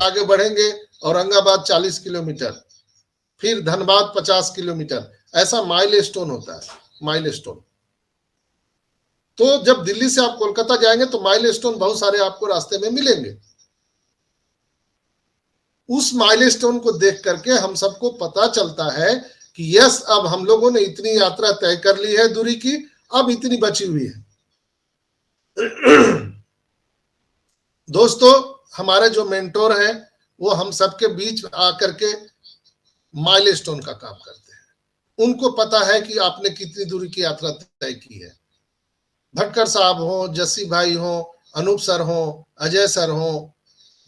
आगे बढ़ेंगे, औरंगाबाद 40 किलोमीटर, फिर धनबाद 50 किलोमीटर, ऐसा माइलस्टोन होता है, माइलस्टोन। तो जब दिल्ली से आप कोलकाता जाएंगे तो माइलस्टोन बहुत सारे आपको रास्ते में मिलेंगे। उस माइलस्टोन को देख करके हम सबको पता चलता है कि यस, अब हम लोगों ने इतनी यात्रा तय कर ली है दूरी की, अब इतनी बची हुई है। दोस्तों, हमारे जो मेंटोर हैं वो हम सबके बीच आकर के माइलस्टोन का काम करते हैं। उनको पता है कि आपने कितनी दूरी की यात्रा तय की है। भटकर साहब हो, जस्सी भाई हो, अनूप सर हो, अजय सर हो,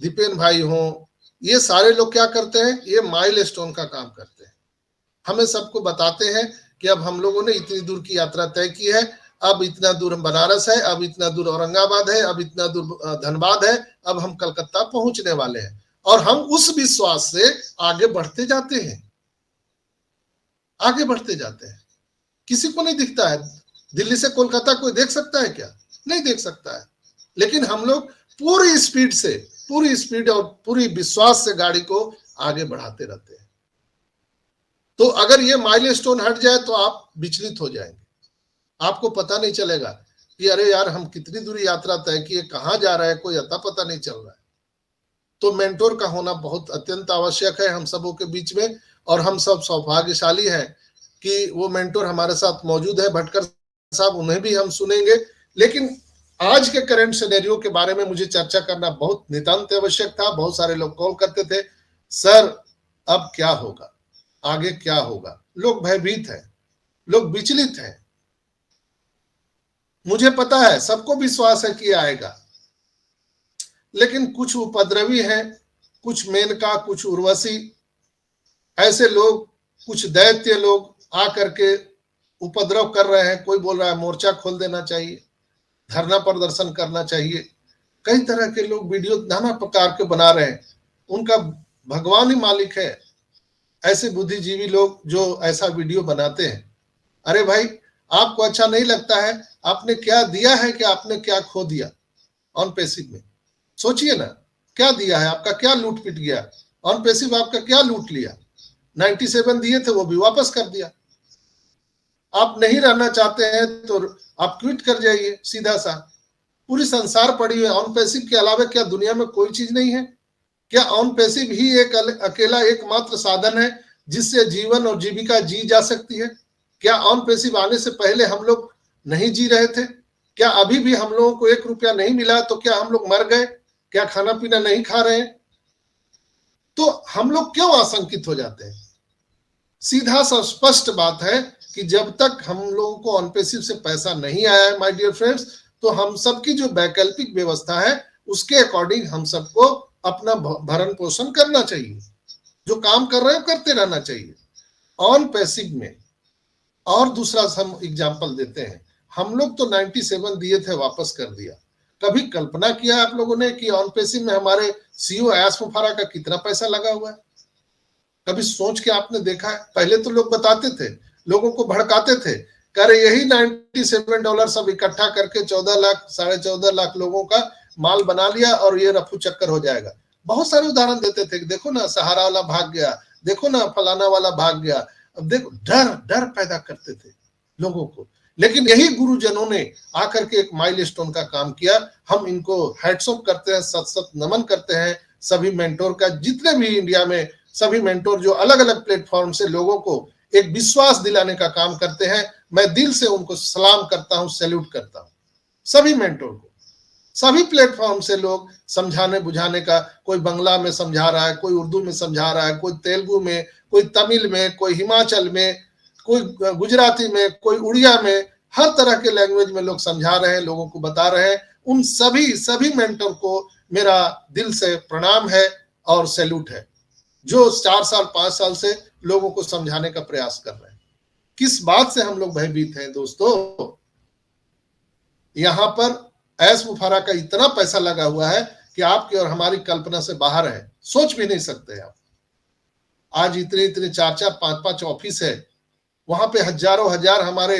दीपेन भाई हो, ये सारे लोग क्या करते हैं, ये माइलस्टोन का काम करते हैं। हमें सबको बताते हैं कि अब हम लोगों ने इतनी दूर की यात्रा तय की है, अब इतना दूर बनारस है, अब इतना दूर औरंगाबाद है, अब इतना दूर धनबाद है, अब हम कलकत्ता पहुंचने वाले हैं। और हम उस विश्वास से आगे बढ़ते जाते हैं, आगे बढ़ते जाते हैं। किसी को नहीं दिखता है, दिल्ली से कोलकाता कोई देख सकता है क्या? नहीं देख सकता है। लेकिन हम लोग पूरी स्पीड और पूरी विश्वास से गाड़ी को आगे बढ़ाते रहते हैं। तो अगर ये माइलस्टोन हट जाए तो आप विचलित हो जाएंगे, आपको पता नहीं चलेगा कि अरे यार, हम कितनी दूरी यात्रा तय किए, कहां जा रहा है, कोई अता पता नहीं चल रहा है। तो मेंटोर का होना बहुत अत्यंत आवश्यक है हम सबों के बीच में, और हम सब सौभाग्यशाली हैं कि वो मेंटोर हमारे साथ मौजूद है। भटकर साहब, उन्हें भी हम सुनेंगे। लेकिन आज के करंट सिनेरियो के बारे में मुझे चर्चा करना बहुत नितांत आवश्यक था। बहुत सारे लोग कॉल करते थे, सर अब क्या होगा, आगे क्या होगा। लोग भयभीत हैं, लोग विचलित हैं। मुझे पता है, सबको विश्वास है कि आएगा, लेकिन कुछ उपद्रवी हैं, कुछ मेनका, कुछ उर्वशी, ऐसे लोग, कुछ दैत्य लोग आकर के उपद्रव कर रहे हैं। कोई बोल रहा है मोर्चा खोल देना चाहिए, धरना प्रदर्शन करना चाहिए। कई तरह के लोग वीडियो नाना प्रकार के बना रहे हैं। उनका भगवान ही मालिक है, ऐसे बुद्धिजीवी लोग जो ऐसा वीडियो बनाते हैं। अरे भाई, आपको अच्छा नहीं लगता है, आपने क्या दिया है कि आपने क्या खो दिया ऑन पैसिव में? सोचिए ना, क्या दिया है, आपका क्या लूट पिट गया ऑन पैसिव, आपका क्या लूट लिया? 97 दिए थे, वो भी वापस कर दिया। आप नहीं रहना चाहते हैं तो आप क्विट कर जाइए, सीधा सा। पूरी संसार पड़ी है, ऑन पैसिव के अलावा क्या दुनिया में कोई चीज नहीं है? क्या ऑन पैसिव ही एक अकेला एकमात्र साधन है जिससे जीवन और जीविका जी जा सकती है? क्या ऑन पैसिव आने से पहले हम लोग नहीं जी रहे थे? क्या अभी भी हम लोगों को 1 रुपया नहीं मिला तो क्या हम लोग मर गए? क्या खाना पीना नहीं खा रहे हैं? तो हम लोग क्यों आशंकित हो जाते हैं? सीधा सा स्पष्ट बात है कि जब तक हम लोगों को ऑन पैसिव से पैसा नहीं आया है माय डियर फ्रेंड्स, तो हम सबकी जो वैकल्पिक व्यवस्था है उसके अकॉर्डिंग हम सबको अपना भरण पोषण करना चाहिए। जो काम कर रहे हैं करते रहना चाहिए ऑन पैसिव में। और दूसरा हम एग्जांपल देते हैं, हम लोग तो 97 दिए थे, वापस कर दिया। कभी कल्पना किया आप लोगों ने कि ऑन पैसिव में हमारे सीईओ अयाज मुफारा का कितना पैसा लगा हुआ है? कभी सोच के आपने देखा है? पहले तो लोग बताते थे, लोगों को भड़काते थे, कह रहे यही $97 सब इकट्ठा करके 14 लाख 14.5 लाख लोगों का माल बना लिया और ये रफू चक्कर हो जाएगा। बहुत सारे उदाहरण देते थे, देखो ना सहारा वाला भाग गया, देखो ना फलाना वाला भाग गया। अब देखो, डर पैदा करते थे लोगों को। लेकिन यही गुरुजनों ने आकर के एक माइलस्टोन का काम किया। हम इनको हैट्स ऑफ करते हैं, सत सत नमन करते हैं सभी मेंटोर का। जितने भी इंडिया में सभी मेंटोर जो अलग अलग प्लेटफॉर्म से लोगों को एक विश्वास दिलाने का काम करते हैं, मैं दिल से उनको सलाम करता हूं, सैल्यूट करता हूं सभी मेंटोर को। सभी प्लेटफॉर्म से लोग समझाने बुझाने का, कोई बांग्ला में समझा रहा है, कोई उर्दू में समझा रहा है, कोई तेलुगु में, कोई तमिल में, कोई हिमाचल में, कोई गुजराती में, कोई उड़िया में, हर तरह के लैंग्वेज में लोग समझा रहे हैं, लोगों को बता रहे हैं। उन सभी मेंटर को मेरा दिल से प्रणाम है और सैल्यूट है, जो 4 साल 5 साल से लोगों को समझाने का प्रयास कर रहे हैं। किस बात से हम लोग भयभीत हैं दोस्तों? यहां पर अयाज मुफारा का इतना पैसा लगा हुआ है कि आपकी और हमारी कल्पना से बाहर है, सोच भी नहीं सकते आप। आज इतने 4-4 5-5 ऑफिस है, वहां पे हजारों हमारे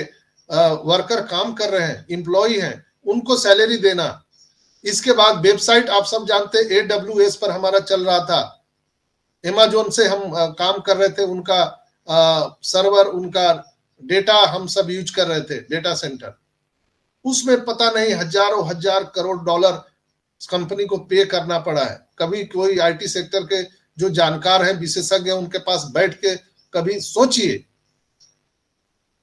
वर्कर काम कर रहे हैं, एम्प्लॉई हैं, उनको सैलरी देना इसके बाद वेबसाइट आप सब जानते हैं AWS पर हमारा चल रहा था, Amazon से हम काम कर रहे थे, उनका सर्वर, उनका डेटा हम सब यूज कर रहे थे, डेटा सेंटर। उसमें पता नहीं हजारों हजार करोड़ डॉलर कंपनी को पे करना पड़ा है। कभी कोई IT सेक्टर के जो जानकार हैं, विशेषज्ञ हैं, उनके पास बैठ के कभी सोचिए।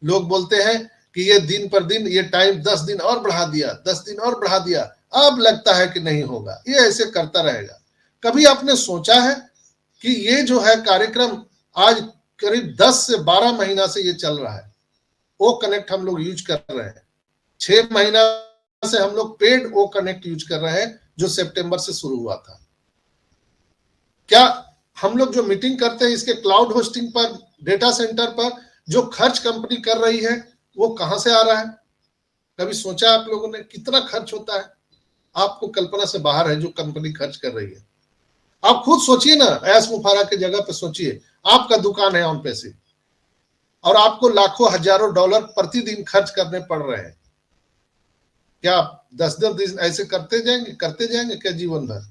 लोग बोलते हैं कि ये दिन पर दिन ये टाइम 10 दिन और बढ़ा दिया, 10 दिन और बढ़ा दिया, अब लगता है कि नहीं होगा, ये ऐसे करता रहेगा। कभी आपने सोचा है कि ये जो है कार्यक्रम आज करीब 10 से 12 महीना से ये चल रहा है। ओ कनेक्ट हम लोग यूज कर रहे हैं, 6 महीना से हम लोग पेड ओ कनेक्ट यूज कर रहे हैं, जो सितंबर से शुरू हुआ था। क्या हम लोग जो मीटिंग करते हैं इसके क्लाउड होस्टिंग पर, डेटा सेंटर पर जो खर्च कंपनी कर रही है वो कहां से आ रहा है? कभी सोचा आप लोगों ने कितना खर्च होता है? आपको कल्पना से बाहर है जो कंपनी खर्च कर रही है। आप खुद सोचिए ना, ऐस मुफारा की जगह पे सोचिए, आपका दुकान है ऑन पैसे और आपको लाखों हजारों डॉलर प्रतिदिन खर्च करने पड़ रहे हैं। क्या आप 10-10 दिन ऐसे करते जाएंगे क्या जीवन भर?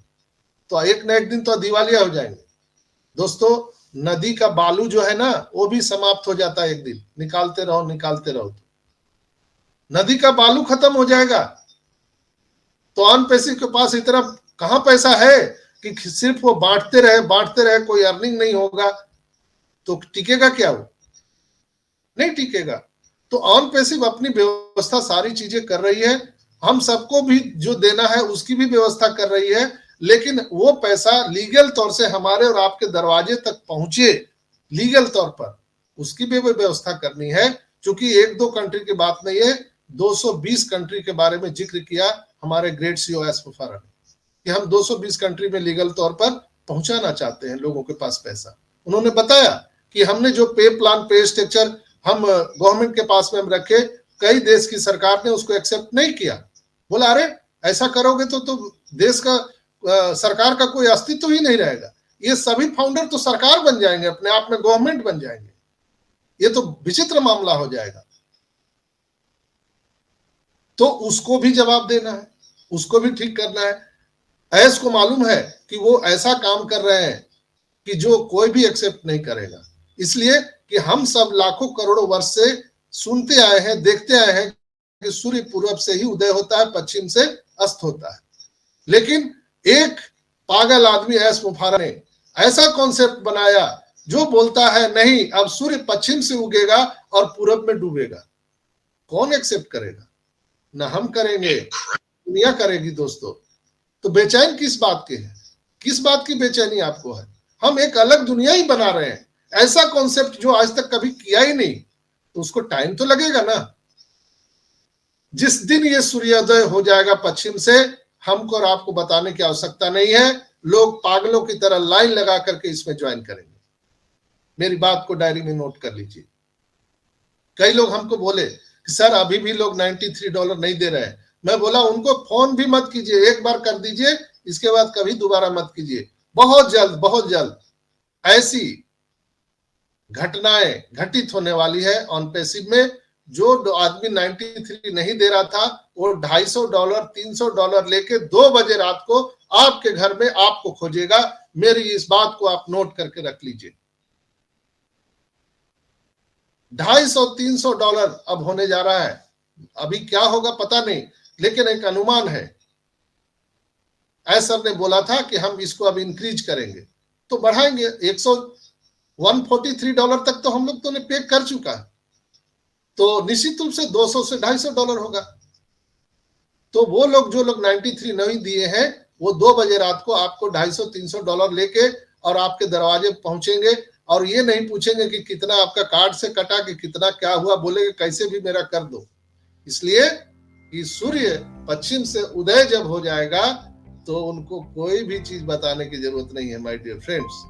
तो एक न एक दिन तो दिवालिया हो जाएंगे। दोस्तों, नदी का बालू जो है ना, वो भी समाप्त हो जाता है एक दिन, निकालते रहो तो नदी का बालू खत्म हो जाएगा। तो ऑन पैसे के पास इतना कहां पैसा है कि सिर्फ वो बांटते रहे, कोई अर्निंग नहीं होगा तो टिकेगा क्या? वो नहीं टिकेगा। तो ऑन पैसिव अपनी व्यवस्था सारी चीजें कर रही है, हम सबको भी जो देना है उसकी भी व्यवस्था कर रही है, लेकिन वो पैसा लीगल तौर से हमारे और आपके दरवाजे तक पहुंचे, लीगल तौर पर उसकी भी व्यवस्था करनी है। क्योंकि 1-2 कंट्री की बात नहीं है, 220 कंट्री के बारे में जिक्र किया हमारे ग्रेट CEO एस मुफारा ने कि हम 220 कंट्री में लीगल तौर पर पहुंचाना चाहते हैं लोगों के पास पैसा। उन्होंने बताया कि हमने जो पे प्लान, पे स्ट्रक्चर हम गवर्नमेंट के पास में हम रखे, कई देश की सरकार ने उसको एक्सेप्ट नहीं किया। बोला अरे ऐसा करोगे तो देश का सरकार का कोई अस्तित्व ही नहीं रहेगा, ये सभी फाउंडर तो सरकार बन जाएंगे, अपने आप में गवर्नमेंट बन जाएंगे, ये तो विचित्र मामला हो जाएगा। तो उसको भी जवाब देना है, उसको भी ठीक करना है। ऐस को मालूम है कि वो ऐसा काम कर रहे हैं कि जो कोई भी एक्सेप्ट नहीं करेगा, इसलिए कि हम सब लाखों करोड़ों वर्ष से सुनते आए हैं, देखते आए हैं कि सूर्य पूर्व से ही उदय होता है, पश्चिम से अस्त होता है। लेकिन एक पागल आदमी एस मुफारा ने ऐसा कॉन्सेप्ट बनाया जो बोलता है नहीं, अब सूर्य पश्चिम से उगेगा और पूरब में डूबेगा। कौन एक्सेप्ट करेगा? ना हम करेंगे, दुनिया करेगी। दोस्तों, तो बेचैन किस बात के है? किस बात की बेचैनी आपको है? हम एक अलग दुनिया ही बना रहे हैं, ऐसा कॉन्सेप्ट जो आज तक कभी किया ही नहीं, तो उसको टाइम तो लगेगा ना। जिस दिन ये सूर्योदय हो जाएगा पश्चिम से, हमको और आपको बताने की आवश्यकता नहीं है, लोग पागलों की तरह लाइन लगा करके इसमें ज्वाइन करेंगे। मेरी बात को डायरी में नोट कर लीजिए। कई लोग हमको बोले कि सर अभी भी लोग $93 नहीं दे रहे हैं। मैं बोला उनको फोन भी मत कीजिए, एक बार कर दीजिए, इसके बाद कभी दोबारा मत कीजिए। बहुत जल्द ऐसी घटनाएं घटित होने वाली है ऑन पैसिव में। जो आदमी 93 नहीं दे रहा था, वो $250 $300 लेके 2 बजे रात को आपके घर में आपको खोजेगा। मेरी इस बात को आप नोट करके रख लीजिए। $250-300 अब होने जा रहा है। अभी क्या होगा पता नहीं, लेकिन एक अनुमान है। सर ने बोला था कि हम इसको अब इंक्रीज करेंगे, तो बढ़ाएंगे। $143 तक तो हम लोग तो ने पे कर चुका है, तो निश्चित रूप से $200 से $250 होगा। तो वो लोग जो लोग 93 नहीं दिए हैं, वो 2 बजे रात को आपको $250-300 लेके और आपके दरवाजे पहुंचेंगे, और ये नहीं पूछेंगे कि कितना आपका कार्ड से कटा, कि कितना क्या हुआ, बोलेंगे कैसे भी मेरा कर दो। इसलिए कि सूर्य पश्चिम से उदय जब हो जाएगा तो उनको कोई भी चीज बताने की जरूरत नहीं है। माय डियर फ्रेंड्स,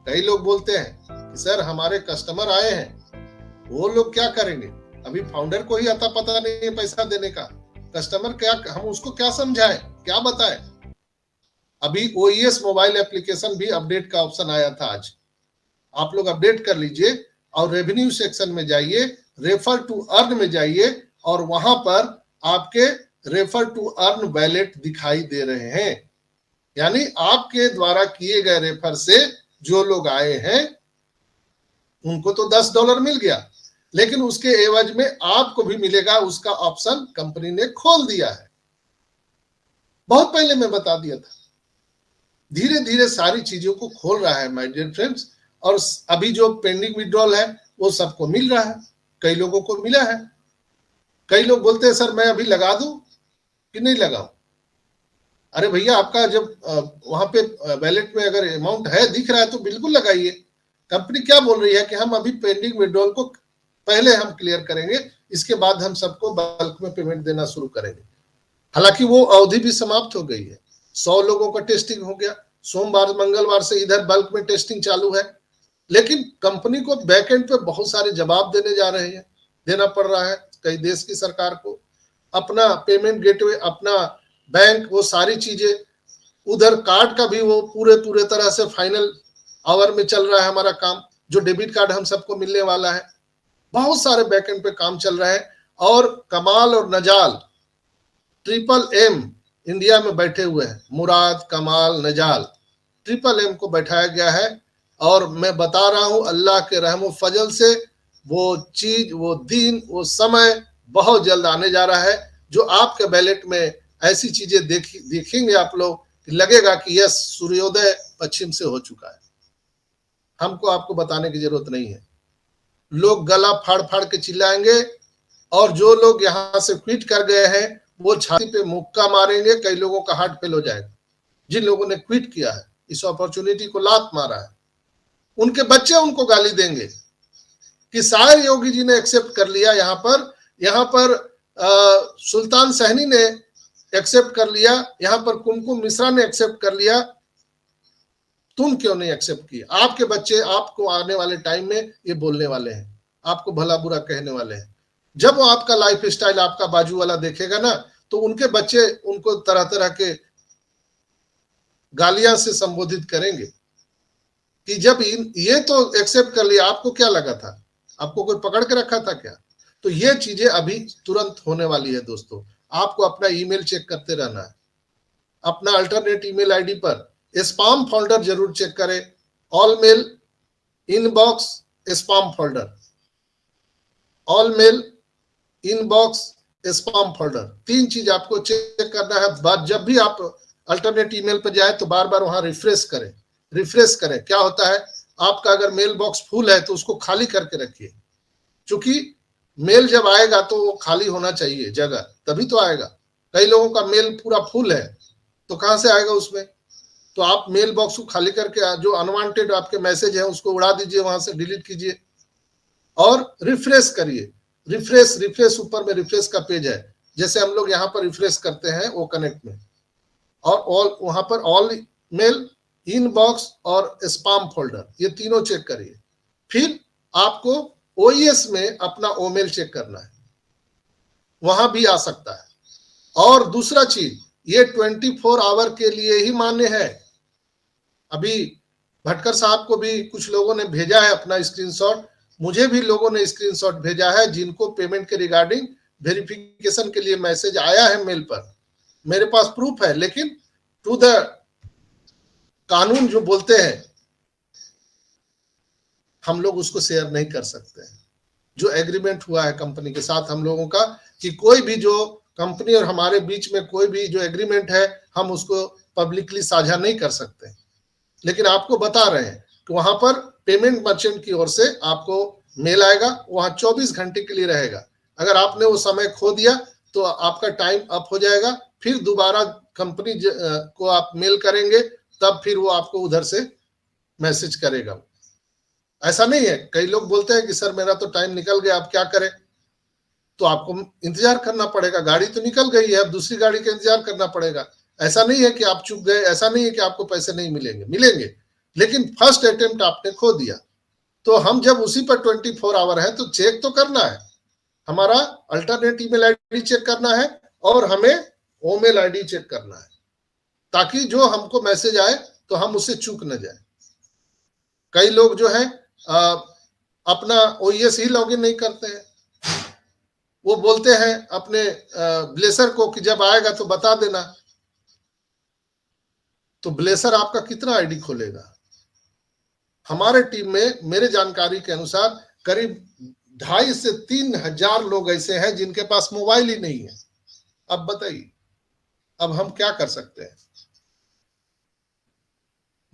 कई लोग बोलते हैं कि सर हमारे कस्टमर आए हैं, वो लोग क्या करेंगे? अभी फाउंडर को ही अता पता नहीं है पैसा देने का। कस्टमर क्या, हम उसको क्या समझाएं, क्या बताएं? अभी OES मोबाइल एप्लीकेशन भी अपडेट का ऑप्शन आया था आज, आप लोग अपडेट कर लीजिए और रेवेन्यू सेक्शन में जाइए, रेफर टू अर्न में जाइए, और वहां पर आपके रेफर टू अर्न वैलेट दिखाई दे रहे हैं। यानी आपके द्वारा किए गए रेफर से जो लोग आए हैं उनको तो $10 मिल गया, लेकिन उसके एवज में आपको भी मिलेगा, उसका ऑप्शन कंपनी ने खोल दिया है। बहुत पहले मैं बता दिया था। धीरे धीरे सारी चीजों को खोल रहा है माय डियर फ्रेंड्स। और अभी जो पेंडिंग विड्रॉल है वो सबको मिल रहा है, कई लोगों को मिला है। कई लोग बोलते हैं सर मैं अभी लगा दूं कि नहीं लगाऊं। अरे भैया, आपका जब वहां पे वैलेट में अगर अमाउंट है दिख रहा है तो बिल्कुल लगाइए। कंपनी क्या बोल रही है कि हम अभी पेंडिंग विड्रॉल को पहले हम क्लियर करेंगे, इसके बाद हम सबको बल्क में पेमेंट देना शुरू करेंगे। हालांकि वो अवधि भी समाप्त हो गई है। 100 लोगों का टेस्टिंग हो गया, सोमवार मंगलवार से इधर बल्क में टेस्टिंग चालू है। लेकिन कंपनी को बैकएंड पे बहुत सारे जवाब देने जा रहे हैं, देना पड़ रहा है कई देश की सरकार को, अपना पेमेंट गेटवे, अपना बैंक, वो सारी चीजें। उधर कार्ड का भी वो पूरे तरह से फाइनल आवर में चल रहा है हमारा काम, जो डेबिट कार्ड हम सबको मिलने वाला है। बहुत सारे बैकएंड पे काम चल रहा है। और कमाल और नजाल ट्रिपल एम इंडिया में बैठे हुए हैं, मुराद, कमाल, नजाल, ट्रिपल एम को बैठाया गया है। और मैं बता रहा हूं अल्लाह के रहम फजल से वो चीज, वो दिन, वो समय बहुत जल्द आने जा रहा है, जो आपके बैलेट में ऐसी चीजें देखेंगे आप लोग कि लगेगा कि यस, सूर्योदय पश्चिम से हो चुका है। हमको आपको बताने की जरूरत नहीं है। लोग गला फाड़ फाड़ के चिल्लाएंगे, और जो लोग यहां से क्विट कर गए हैं वो छाती पे मुक्का मारेंगे। कई लोगों का हार्ट फेल हो जाएगा। जिन लोगों ने क्विट किया है, इस अपॉर्चुनिटी को लात मारा है, उनके बच्चे उनको गाली देंगे कि शायद योगी जी ने एक्सेप्ट कर लिया, यहाँ पर सुल्तान सहनी ने एक्सेप्ट कर लिया, यहाँ पर कुमकुम मिश्रा ने एक्सेप्ट कर लिया, तुम क्यों नहीं एक्सेप्ट किए? आपके बच्चे आपको आने वाले टाइम में ये बोलने वाले हैं, आपको भला बुरा कहने वाले हैं। जब वो आपका लाइफ स्टाइल, आपका बाजू वाला देखेगा ना, तो उनके बच्चे उनको तरह तरह के गालियां से संबोधित करेंगे कि जब ये तो एक्सेप्ट कर लिया, आपको क्या लगा था? आपको कोई पकड़ के रखा था क्या? तो ये चीजें अभी तुरंत होने वाली है दोस्तों। आपको अपना ईमेल चेक करते रहना है। अपना अल्टरनेट ईमेल आईडी पर स्पैम फोल्डर जरूर चेक करें। All mail, inbox, spam folder, all mail, inbox, spam folder, 3 चीज आपको चेक करना है। जब भी आप अल्टरनेट ईमेल पर जाए तो बार बार वहां रिफ्रेश करें। क्या होता है, आपका अगर मेल बॉक्स फुल है तो उसको खाली करके रखिए, क्योंकि मेल जब आएगा तो वो खाली होना चाहिए जगह, तभी तो आएगा। कई लोगों का मेल पूरा फुल है तो कहां से आएगा उसमें? तो आप मेल बॉक्स को खाली करके जो अनवांटेड आपके मैसेज है उसको उड़ा दीजिए, वहां से डिलीट कीजिए और रिफ्रेश करिए। रिफ्रेश ऊपर में रिफ्रेश का पेज है, जैसे हम लोग यहाँ पर रिफ्रेश करते हैं वो कनेक्ट में, और ऑल, वहां पर ऑल मेल, इनबॉक्स और स्पैम फोल्डर, ये तीनों चेक करिए। फिर आपको ओईएस में अपना ओमेल चेक करना है, वहां भी आ सकता है। और दूसरा चीज, ये 24 आवर के लिए ही मान्य है। अभी भटकर साहब को भी कुछ लोगों ने भेजा है अपना स्क्रीनशॉट, मुझे भी लोगों ने स्क्रीनशॉट भेजा है जिनको पेमेंट के रिगार्डिंग वेरिफिकेशन के लिए मैसेज आया है मेल पर। मेरे पास प्रूफ है, लेकिन टू द कानून जो बोलते हैं हम लोग उसको शेयर नहीं कर सकते हैं। जो एग्रीमेंट हुआ है कंपनी के साथ हम लोगों का, कि कोई भी जो कंपनी और हमारे बीच में कोई भी जो एग्रीमेंट है हम उसको पब्लिकली साझा नहीं कर सकते। लेकिन आपको बता रहे हैं कि वहां पर पेमेंट मर्चेंट की ओर से आपको मेल आएगा, वहां 24 घंटे के लिए रहेगा। अगर आपने वो समय खो दिया तो आपका टाइम अप हो जाएगा, फिर दोबारा कंपनी को आप मेल करेंगे, तब फिर वो आपको उधर से मैसेज करेगा। ऐसा नहीं है, कई लोग बोलते हैं कि सर मेरा तो टाइम निकल गया, अब क्या करें? तो आपको इंतजार करना पड़ेगा। गाड़ी तो निकल गई है, अब दूसरी गाड़ी का इंतजार करना पड़ेगा। ऐसा नहीं है कि आप चूक गए, ऐसा नहीं है कि आपको पैसे नहीं मिलेंगे, लेकिन फर्स्ट अटेम्प्ट आपने खो दिया। तो हम जब उसी पर 24 आवर है तो चेक तो करना है, हमारा अल्टरनेट ईमेल आईडी चेक करना है और हमें ओमेल आईडी चेक करना है, ताकि जो हमको मैसेज आए तो हम उससे चूक न जाए। कई लोग जो है अपना ओईएस ही लॉगिन नहीं करते हैं, वो बोलते हैं अपने ब्लेसर को कि जब आएगा तो बता देना, तो ब्लेसर आपका कितना आईडी खोलेगा? हमारे टीम में मेरे जानकारी के अनुसार करीब 2,500 से 3,000 लोग ऐसे हैं जिनके पास मोबाइल ही नहीं है। अब बताइए, अब हम क्या कर सकते हैं?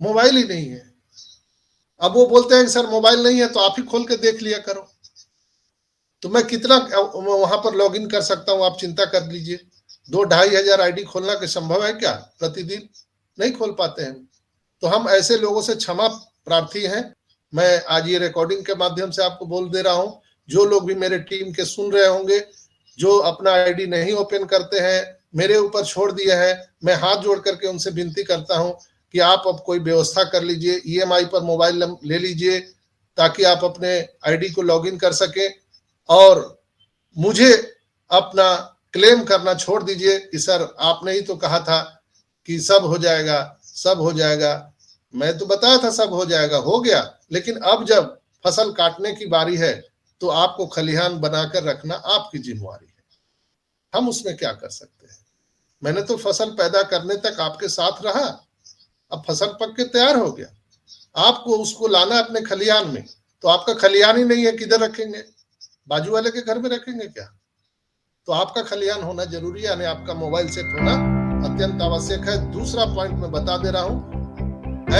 मोबाइल ही नहीं है। अब वो बोलते हैं कि सर मोबाइल नहीं है तो आप ही खोल के देख लिया करो। तो मैं कितना वहां पर लॉगिन कर सकता हूं, आप चिंता कर लीजिए। 2-2,5 हजार आईडी खोलना के संभव है क्या? प्रतिदिन नहीं खोल पाते हैं। तो हम ऐसे लोगों से क्षमा प्रार्थी हैं। मैं आज ये रिकॉर्डिंग के माध्यम से आपको बोल दे रहा हूं, जो लोग भी मेरे टीम के सुन रहे होंगे, जो अपना आईडी नहीं ओपन करते हैं, मेरे ऊपर छोड़ दिए हैं, मैं हाथ जोड़ करके उनसे विनती करता हूं कि आप अब कोई व्यवस्था कर लीजिए, ईएमआई पर मोबाइल ले लीजिए ताकि आप अपने आईडी को लॉगिन कर सके, और मुझे अपना क्लेम करना छोड़ दीजिए कि सर आपने ही तो कहा था कि सब हो जाएगा, सब हो जाएगा। मैं तो बताया था सब हो जाएगा, हो गया, लेकिन अब जब फसल काटने की बारी है तो आपको खलिहान बनाकर रखना आपकी जिम्मेवारी है। हम उसमें क्या कर सकते हैं? मैंने तो फसल पैदा करने तक आपके साथ रहा, अब फसल पक के तैयार हो गया, आपको उसको लाना अपने खलिहान में, तो आपका खलिहान ही नहीं है, किधर रखेंगे? बाजू वाले के घर में रखेंगे क्या? तो आपका खलिहान होना जरूरी है, यानी आपका मोबाइल सेट होना अत्यंत आवश्यक है। दूसरा पॉइंट मैं बता दे रहा हूं,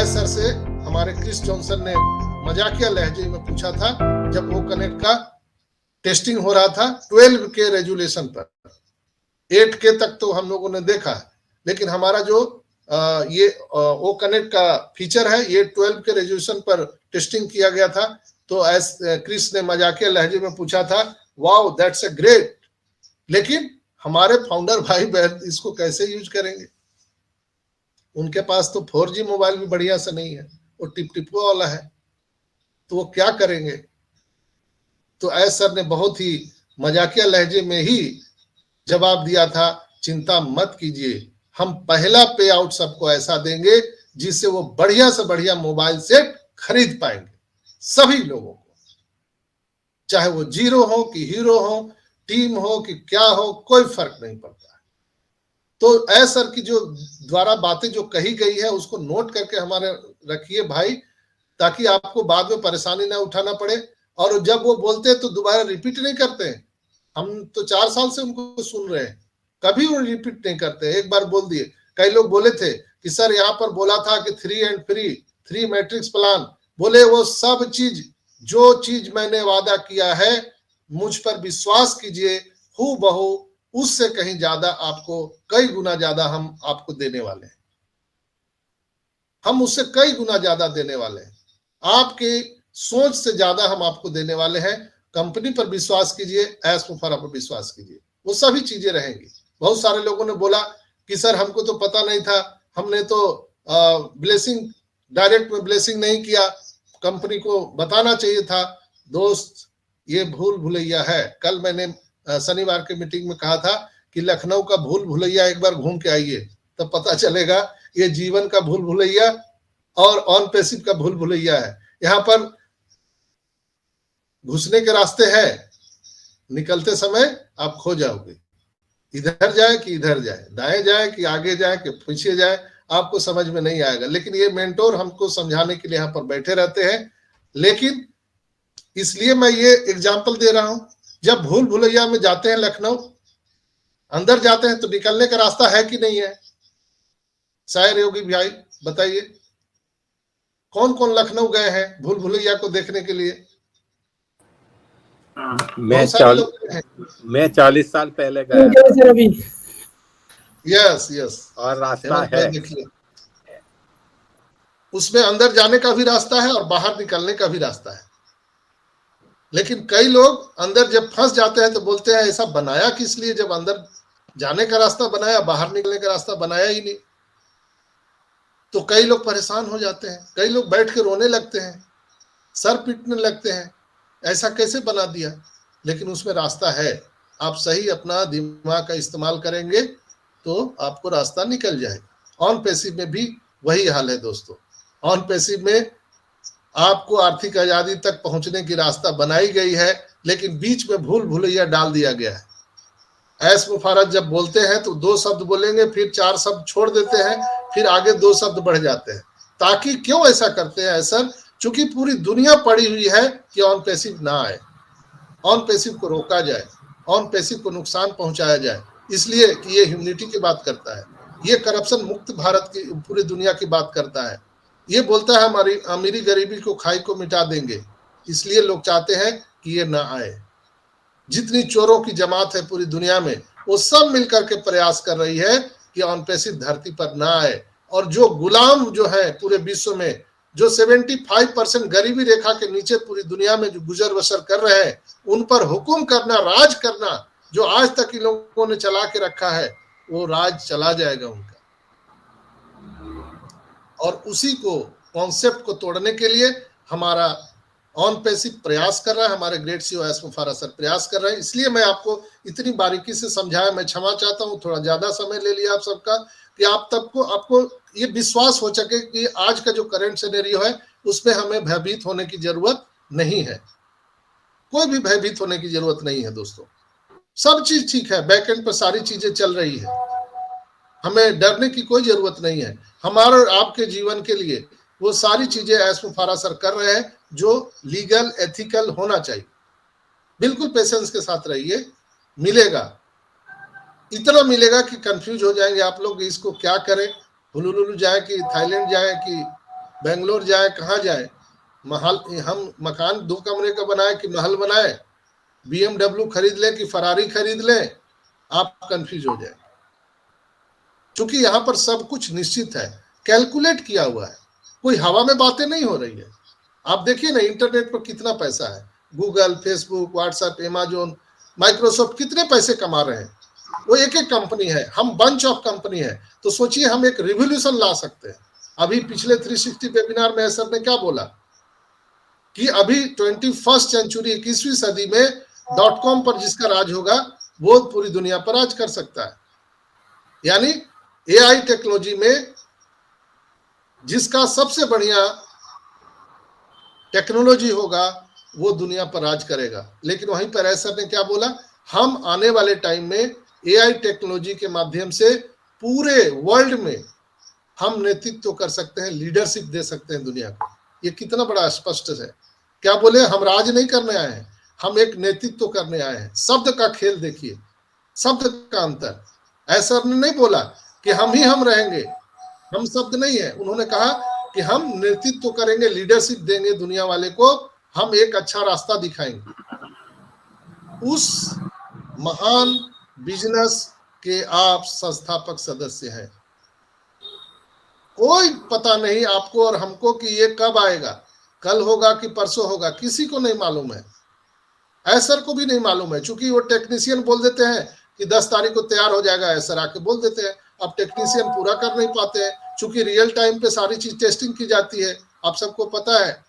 सर से हमारे क्रिस जॉनसन ने मजाकिया लहजे में पूछा था जब वो कनेक्ट का टेस्टिंग हो रहा था 12K रेजुलेशन पर। 8K तक तो हम लोगों ने देखा, लेकिन हमारा जो ये वो कनेक्ट का फीचर है, ये 12K रेजुलेशन पर टेस्टिंग किया गया था। तो क्रिस ने मजाकिया लहजे में पूछा था, वाओ दैट्स अ ग्रेट, लेकिन हमारे फाउंडर भाई बहन इसको कैसे यूज करेंगे? उनके पास तो 4G मोबाइल भी बढ़िया से नहीं है, वो टिप वाला है, तो वो क्या करेंगे? तो सर ने बहुत ही मजाकिया लहजे में ही जवाब दिया था, चिंता मत कीजिए, हम पहला पे आउट सबको ऐसा देंगे जिससे वो बढ़िया से बढ़िया मोबाइल सेट खरीद पाएंगे, सभी लोगों को, चाहे वो जीरो हो कि हीरो हो, टीम हो कि क्या हो, कोई फर्क नहीं पड़ता। तो सर की जो द्वारा बातें जो कही गई है उसको नोट करके हमारे रखिए भाई, ताकि आपको बाद में परेशानी ना उठाना पड़े। और जब वो बोलते हैं तो दोबारा रिपीट नहीं करते हैं। हम तो 4 साल से उनको सुन रहे हैं, कभी वो रिपीट नहीं करते। एक बार बोल दिए, कई लोग बोले थे कि सर यहाँ पर बोला था कि 3 and 3 मैट्रिक्स प्लान, बोले वो सब चीज, जो चीज मैंने वादा किया है मुझ पर विश्वास कीजिए, हूबहू उससे कहीं ज्यादा आपको, कई गुना ज्यादा हम आपको देने वाले हैं। हम उससे कई गुना ज्यादा देने वाले हैं, आपके सोच से ज्यादा हम आपको देने वाले हैं। कंपनी पर विश्वास कीजिए, एस मुफर्रा पर विश्वास कीजिए, वो सभी चीजें रहेंगी। बहुत सारे लोगों ने बोला कि सर हमको तो पता नहीं था, हमने तो ब्लेसिंग डायरेक्ट में ब्लेसिंग नहीं किया, कंपनी को बताना चाहिए था। दोस्त, ये भूल भुलैया है। कल मैंने शनिवार के मीटिंग में कहा था कि लखनऊ का भूल भुलैया एक बार घूम के आइए, तब पता चलेगा ये जीवन का भूल भुलैया और ऑन पैसिव का भूल भुलैया है। यहाँ पर घुसने के रास्ते हैं, निकलते समय आप खो जाओगे, इधर जाए कि इधर जाए, दाएं जाए कि आगे जाए कि पीछे जाए, आपको समझ में नहीं आएगा। लेकिन ये मेंटोर हमको समझाने के लिए यहाँ पर बैठे रहते हैं। लेकिन इसलिए मैं ये एग्जाम्पल दे रहा हूं, जब भूल भुलैया में जाते हैं लखनऊ, अंदर जाते हैं तो निकलने का रास्ता है कि नहीं है? शायर योगी भाई बताइए, कौन कौन लखनऊ गए हैं भूल भुलैया को देखने के लिए? मैं 40 साल पहले गया। यस और रास्ता है, देखिए उसमें अंदर जाने का भी रास्ता है और बाहर निकलने का भी रास्ता है। लेकिन कई लोग अंदर जब फंस जाते हैं तो बोलते हैं ऐसा बनाया किस लिए, जब अंदर जाने का रास्ता बनाया, बाहर निकलने का रास्ता बनाया ही नहीं। तो कई लोग परेशान हो जाते हैं, कई लोग बैठ के रोने लगते हैं, सर पीटने लगते हैं, ऐसा कैसे बना दिया? लेकिन उसमें रास्ता है। आप सही अपना दिमाग का इस्तेमाल करेंगे तो आपको रास्ता निकल जाएगा। ऑन पैसिव में भी वही हाल है दोस्तों। ऑन पैसिव में आपको आर्थिक आजादी तक पहुंचने की रास्ता बनाई गई है, लेकिन बीच में भूल भुलैया डाल दिया गया है। ऐश मुफारत जब बोलते हैं तो 2 शब्द बोलेंगे, फिर 4 शब्द छोड़ देते हैं, फिर आगे 2 शब्द बढ़ जाते हैं। ताकि क्यों ऐसा करते हैं सर? चूंकि पूरी दुनिया पड़ी हुई है कि ऑन पैसिव ना आए, ऑन पैसिव को रोका जाए, ऑन पैसिव को नुकसान पहुंचाया जाए, इसलिए कि ये ह्यूमनिटी की बात करता है, ये करप्शन मुक्त भारत की पूरी दुनिया की बात करता है, ये बोलता है हमारी अमीरी गरीबी को खाई को मिटा देंगे, इसलिए लोग चाहते हैं कि ये ना आए। जितनी चोरों की जमात है पूरी दुनिया में, वो सब मिलकर के प्रयास कर रही है कि ऑन पैसिव धरती पर ना आए। और जो गुलाम जो है पूरे विश्व में, जो 75% गरीबी रेखा के नीचे पूरी दुनिया में जो गुजर बसर कर रहे हैं, उन पर हुकुम करना, राज करना, जो आज तक इन लोगों ने चला के रखा है, वो राज चला जाएगा उनका। और उसी को कॉन्सेप्ट को तोड़ने के लिए हमारा ऑन पैसिव प्रयास कर रहा है, हमारे ग्रेट सीईओ ऐश मुफारत सर प्रयास कर रहे हैं। इसलिए मैं आपको इतनी बारीकी से समझाया, मैं क्षमा चाहता हूँ, थोड़ा ज्यादा समय ले लिया आप सबका, कि आप तक को आपको ये विश्वास हो सके कि आज का जो करंट सिनेरियो है उसमें हमें भयभीत होने की जरूरत नहीं है। कोई भी भयभीत होने की जरूरत नहीं है दोस्तों, सब चीज ठीक है, बैकएंड पर सारी चीजें चल रही है, हमें डरने की कोई जरूरत नहीं है। हमारे और आपके जीवन के लिए वो सारी चीजें ऐश मुफारत सर कर रहे हैं जो लीगल एथिकल होना चाहिए। बिल्कुल पेशेंस के साथ रहिए, मिलेगा, इतना मिलेगा कि कंफ्यूज हो जाएंगे आप लोग, इसको क्या करें, हुलुलुलु जाए कि थाईलैंड जाए कि बेंगलोर जाए, कहाँ जाए, महल, हम मकान 2 कमरे का बनाए कि महल बनाए, BMW खरीद लें कि फरारी खरीद लें, आप कंफ्यूज हो जाए। क्योंकि यहाँ पर सब कुछ निश्चित है, कैलकुलेट किया हुआ है, कोई हवा में बातें नहीं हो रही है। आप देखिए ना इंटरनेट पर कितना पैसा है, Google, Facebook, WhatsApp, Amazon, Microsoft कितने पैसे कमा रहे हैं, वो एक एक कंपनी है, हम बंच ऑफ कंपनी है। तो सोचिए हम एक रिवॉल्यूशन ला सकते हैं। अभी पिछले 360 वेबिनार में सर ने क्या बोला कि अभी 21st सेंचुरी 21वीं सदी में .com पर जिसका राज होगा वो पूरी दुनिया पर राज कर सकता है। यानी AI टेक्नोलॉजी में जिसका सबसे बढ़िया टेक्नोलॉजी होगा वो दुनिया पर राज करेगा। लेकिन वहीं पर सर ने क्या बोला, हम आने वाले टाइम में AI टेक्नोलॉजी के माध्यम से पूरे वर्ल्ड में हम नेतृत्व कर सकते हैं, लीडरशिप दे सकते हैं दुनिया को। ये कितना बड़ा स्पष्ट है। क्या बोले, हम राज नहीं करने आए हैं, हम एक नेतृत्व करने आए हैं। शब्द का खेल देखिए, शब्द का अंतर। ऐसा ने नहीं बोला कि हम ही हम रहेंगे, हम शब्द नहीं है। उन्होंने कहा कि हम नेतृत्व करेंगे, लीडरशिप देंगे दुनिया वाले को, हम एक अच्छा रास्ता दिखाएंगे। उस महान बिजनेस के आप संस्थापक सदस्य हैं। कोई पता नहीं आपको और हमको कि ये कब आएगा, कल होगा कि परसों होगा, किसी को नहीं मालूम है, ऐसर को भी नहीं मालूम है। चूंकि वो टेक्नीशियन बोल देते हैं कि 10 तारीख को तैयार हो जाएगा, ऐसर आके बोल देते हैं। अब टेक्नीशियन पूरा कर नहीं पाते हैं, चूंकि रियल टाइम पे सारी चीज टेस्टिंग की जाती है। आप सबको पता है,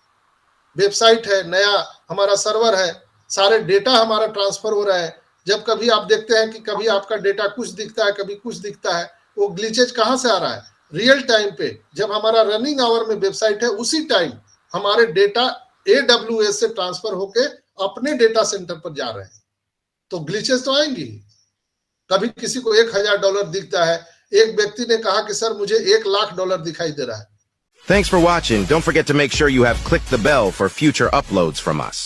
वेबसाइट है, नया हमारा सर्वर है, सारे डेटा हमारा ट्रांसफर हो रहा है। जब कभी आप देखते हैं कि कभी आपका डेटा कुछ दिखता है, कभी कुछ दिखता है, वो ग्लिचेज कहाँ से आ रहा है? रियल टाइम पे जब हमारा रनिंग आवर में वेबसाइट है, उसी टाइम हमारे डेटा AWS से ट्रांसफर होके अपने डेटा सेंटर पर जा रहे हैं, तो ग्लिचेस तो आएंगी। कभी किसी को $1000 दिखता है, एक व्यक्ति ने कहा कि सर मुझे $1,00,000 दिखाई दे रहा है। Thanks for watching. Don't forget to make sure you have clicked the bell for future uploads from us.